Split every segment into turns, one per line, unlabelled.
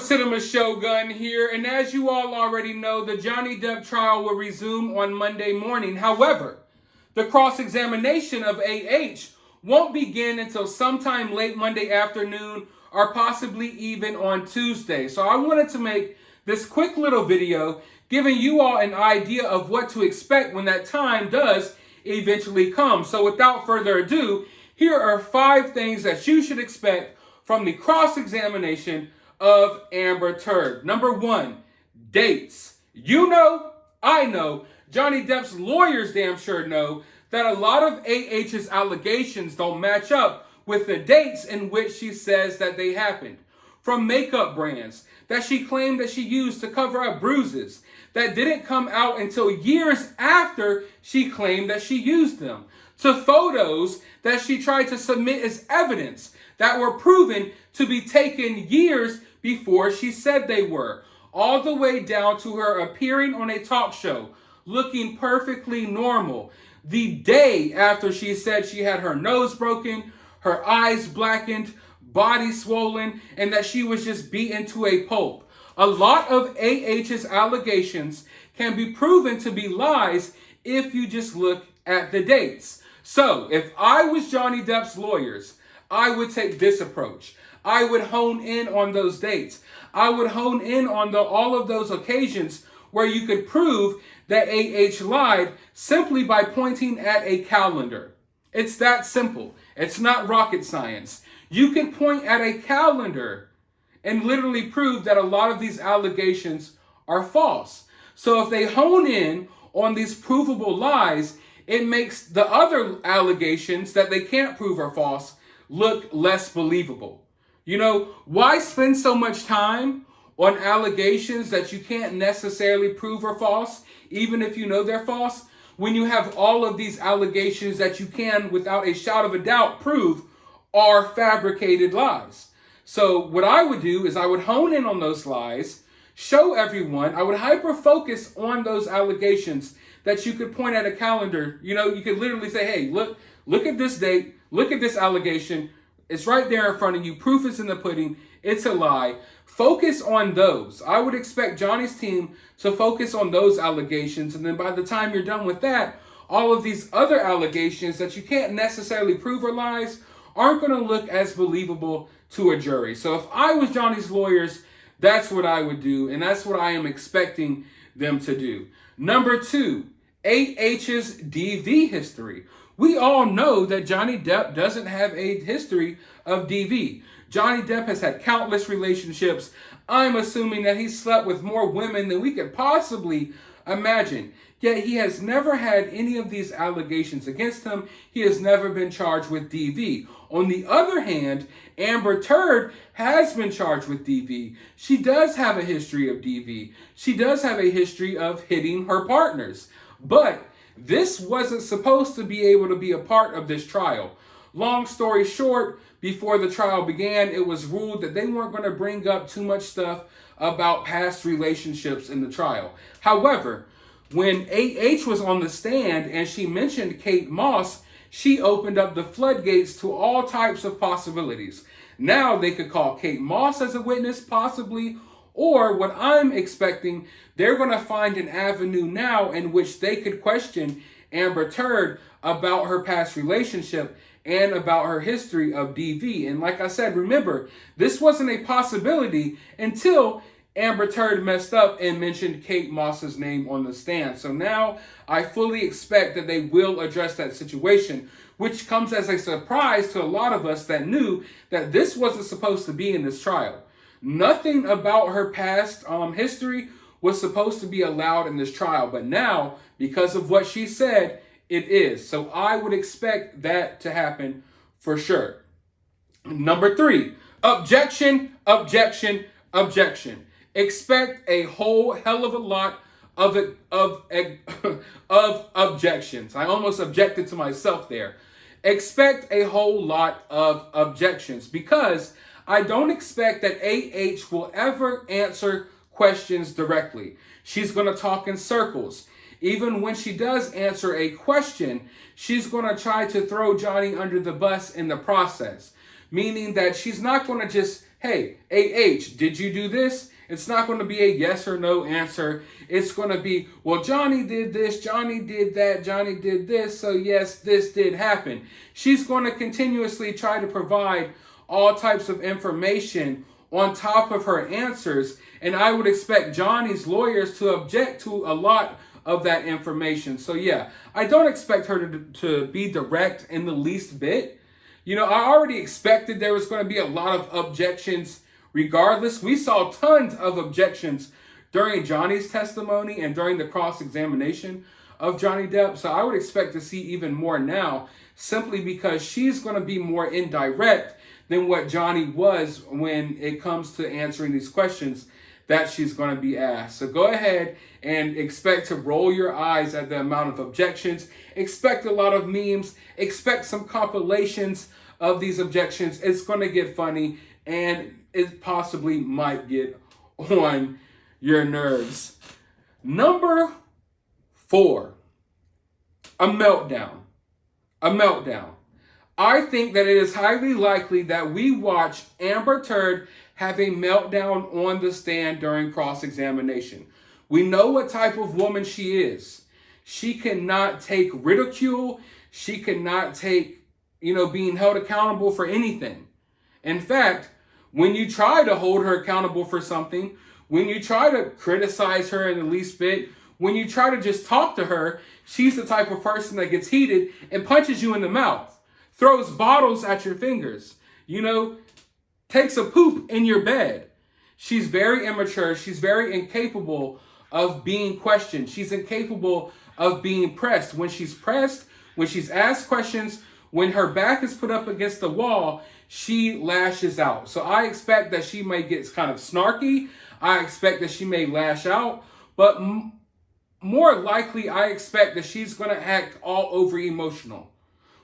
Cinema Shogun here, and as you all already know, the Johnny Depp trial will resume on Monday morning. However, the cross-examination of AH won't begin until sometime late Monday afternoon or possibly even on Tuesday. So I wanted to make this quick little video giving you all an idea of what to expect when that time does eventually come. So without further ado, here are 5 things that you should expect from the cross-examination of Amber Heard. Number 1, dates. You know, I know, Johnny Depp's lawyers damn sure know that a lot of AH's allegations don't match up with the dates in which she says that they happened. From makeup brands that she claimed that she used to cover up bruises that didn't come out until years after she claimed that she used them, to photos that she tried to submit as evidence that were proven to be taken years before she said they were, all the way down to her appearing on a talk show looking perfectly normal the day after she said she had her nose broken, her eyes blackened, body swollen, and that she was just beaten to a pulp. A lot of AH's allegations can be proven to be lies if you just look at the dates. So, if I was Johnny Depp's lawyers, I would take this approach. I would hone in on those dates. I would hone in on all of those occasions where you could prove that AH lied simply by pointing at a calendar. It's that simple. It's not rocket science. You can point at a calendar and literally prove that a lot of these allegations are false. So if they hone in on these provable lies, it makes the other allegations that they can't prove are false look less believable. You know, why spend so much time on allegations that you can't necessarily prove are false, even if you know they're false, when you have all of these allegations that you can, without a shadow of a doubt, prove are fabricated lies? So what I would do is I would hone in on those lies, show everyone, I would hyper-focus on those allegations that you could point at a calendar. You know, you could literally say, hey, look at this date, look at this allegation. It's right there in front of you. Proof is in the pudding. It's a lie. Focus on those. I would expect Johnny's team to focus on those allegations. And then by the time you're done with that, all of these other allegations that you can't necessarily prove are lies aren't going to look as believable to a jury. So if I was Johnny's lawyers, that's what I would do. And that's what I am expecting them to do. Number 2, AH's DV history. We all know that Johnny Depp doesn't have a history of DV. Johnny Depp has had countless relationships. I'm assuming that he slept with more women than we could possibly imagine. Yet he has never had any of these allegations against him. He has never been charged with DV. On the other hand, Amber Heard has been charged with DV. She does have a history of DV. She does have a history of hitting her partners. But this wasn't supposed to be able to be a part of this trial. Long story short, before the trial began, it was ruled that they weren't going to bring up too much stuff about past relationships in the trial. However, when AH was on the stand and she mentioned Kate Moss, she opened up the floodgates to all types of possibilities. Now they could call Kate Moss as a witness, possibly, or what I'm expecting, they're going to find an avenue now in which they could question Amber Heard about her past relationship and about her history of DV. And like I said, remember, this wasn't a possibility until Amber Heard messed up and mentioned Kate Moss's name on the stand. So now I fully expect that they will address that situation, which comes as a surprise to a lot of us that knew that this wasn't supposed to be in this trial. Nothing about her past history was supposed to be allowed in this trial. But now, because of what she said, it is. So I would expect that to happen for sure. Number 3, objection, objection, objection. Expect a whole hell of a lot of objections. I almost objected to myself there. Expect a whole lot of objections, because I don't expect that AH will ever answer questions directly. She's going to talk in circles. Even when she does answer a question, she's going to try to throw Johnny under the bus in the process, meaning that she's not going to just hey, AH, did you do this? It's not going to be a yes or no answer. It's going to be, well, Johnny did this, Johnny did that, Johnny did this, so yes, this did happen. She's going to continuously try to provide all types of information on top of her answers, and I would expect Johnny's lawyers to object to a lot of that information. So yeah, I don't expect her to be direct in the least bit. You know, I already expected there was going to be a lot of objections regardless. We saw tons of objections during Johnny's testimony and during the cross-examination of Johnny Depp. So I would expect to see even more now, simply because she's going to be more indirect than what Johnny was when it comes to answering these questions that she's going to be asked. So go ahead and expect to roll your eyes at the amount of objections. Expect a lot of memes. Expect some compilations of these objections. It's going to get funny, and it possibly might get on your nerves. Number 4, a meltdown. A meltdown. I think that it is highly likely that we watch Amber Turd have a meltdown on the stand during cross-examination. We know what type of woman she is. She cannot take ridicule. She cannot take, being held accountable for anything. In fact, when you try to hold her accountable for something, when you try to criticize her in the least bit, when you try to just talk to her, she's the type of person that gets heated and punches you in the mouth, throws bottles at your fingers, takes a poop in your bed. She's very immature. She's very incapable of being questioned. She's incapable of being pressed. When she's pressed, when she's asked questions, when her back is put up against the wall, she lashes out. So I expect that she may get kind of snarky. I expect that she may lash out. But more likely, I expect that she's going to act all over emotional.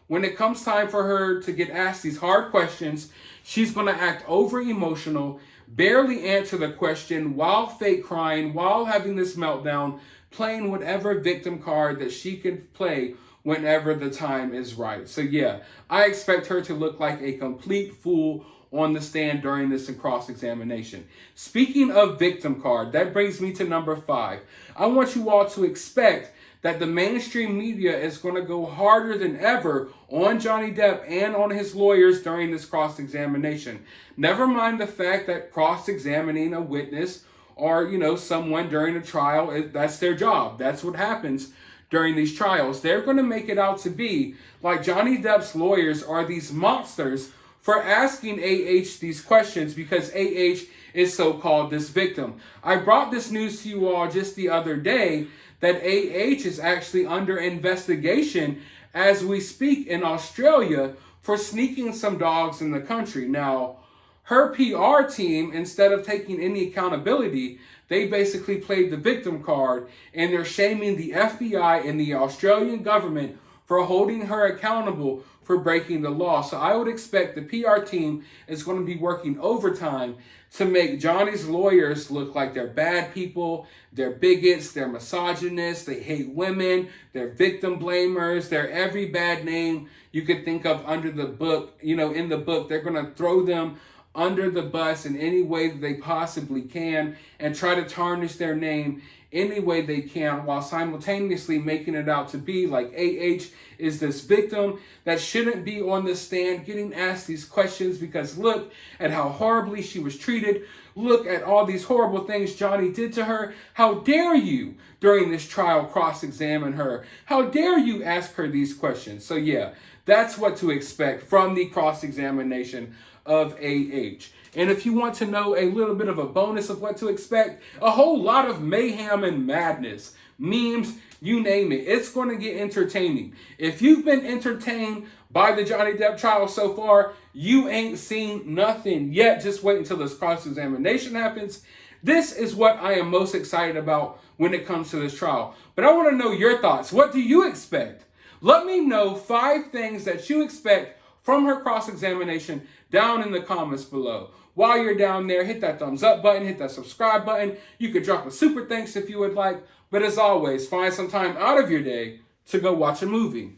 When it comes time for her to get asked these hard questions, she's going to act over emotional, barely answer the question while fake crying, while having this meltdown, playing whatever victim card that she can play whenever the time is right. So yeah, I expect her to look like a complete fool on the stand during this cross-examination. Speaking of victim card, that brings me to number 5. I want you all to expect that the mainstream media is going to go harder than ever on Johnny Depp and on his lawyers during this cross-examination. Never mind the fact that cross-examining a witness or, someone during a trial, that's their job. That's what happens during these trials. They're going to make it out to be like Johnny Depp's lawyers are these monsters for asking AH these questions because AH is so-called this victim. I brought this news to you all just the other day that AH is actually under investigation as we speak in Australia for sneaking some dogs in the country. Now, her PR team, instead of taking any accountability, they basically played the victim card, and they're shaming the FBI and the Australian government for holding her accountable for breaking the law. So I would expect the PR team is going to be working overtime to make Johnny's lawyers look like they're bad people, they're bigots, they're misogynists, they hate women, they're victim blamers, they're every bad name you could think of under the book. In the book, they're going to throw them under the bus in any way that they possibly can and try to tarnish their name any way they can, while simultaneously making it out to be like AH is this victim that shouldn't be on the stand getting asked these questions because look at how horribly she was treated. Look at all these horrible things Johnny did to her. How dare you during this trial cross-examine her? How dare you ask her these questions? So yeah, that's what to expect from the cross-examination of AH. And if you want to know a little bit of a bonus of what to expect, a whole lot of mayhem and madness, memes, you name it. It's going to get entertaining. If you've been entertained by the Johnny Depp trial so far, you ain't seen nothing yet. Just wait until this cross-examination happens. This is what I am most excited about when it comes to this trial. But I want to know your thoughts. What do you expect? Let me know 5 things that you expect from her cross-examination down in the comments below. While you're down there, hit that thumbs up button, hit that subscribe button. You could drop a super thanks if you would like. But as always, find some time out of your day to go watch a movie.